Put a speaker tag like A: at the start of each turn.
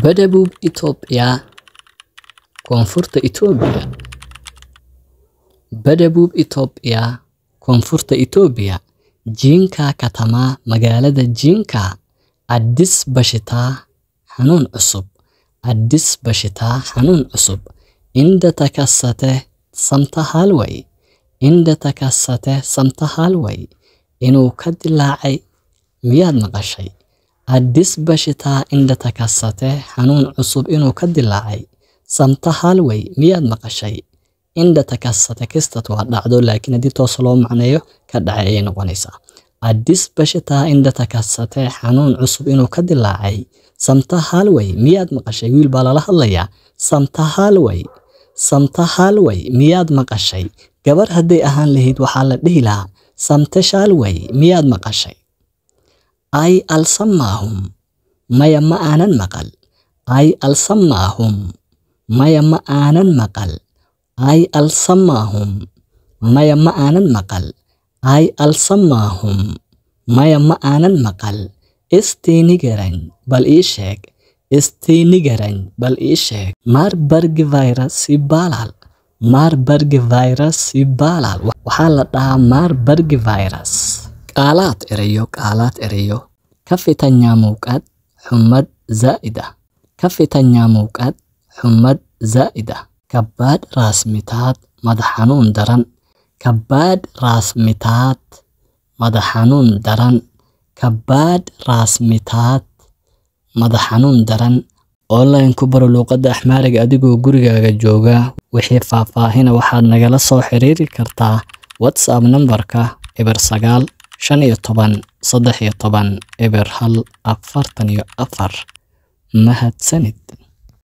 A: بدبوب إثيوبيا koonfurta Itoobiya Badabub Itoobiya koonfurta Itoobiya Jinka katama magaalada Jinka Addis bashita xanuun cusub inda takassate samta halway inuu ka dilaacay miyaad maqashay Addis bashita inda takassate xanuun cusub inuu ka dilaacay samta halway miyaad maqashay inda takassate kastatu waa dhacdo laakiin hadii toos loo macneeyo ka dhacay ay noqonaysaa Addis bashita inda takassate xanuun cusub inuu ka dilaacay samta halway miyaad maqashay wiil baa la hadlayaa samta halway miyaad maqashay gabar haday ahaan lahayd waxa la dhihi lahaa samta shalway miyaad maqashay ay alsamahum maya ma aanan maqal ay alsamahum maya ma aanan maqal ay alsamahum maya ma aanan maqal ay alsamahum maya ma aanan maqal istinigaran bal ii sheeg Marburg virus ibaalal waxaa la dhahaa Marburg virus qaalaad erayo kafitanya muuqaad xumad zaa'ida kabaad raasmitaad madax xanuun daran online ku baro luqadda Axmaariga adigoo gurigaaga jooga wixii faahfaahin waxaad nagala soo xiriiri kartaa WhatsApp numberka 09 15 13 01 44 mahadsanid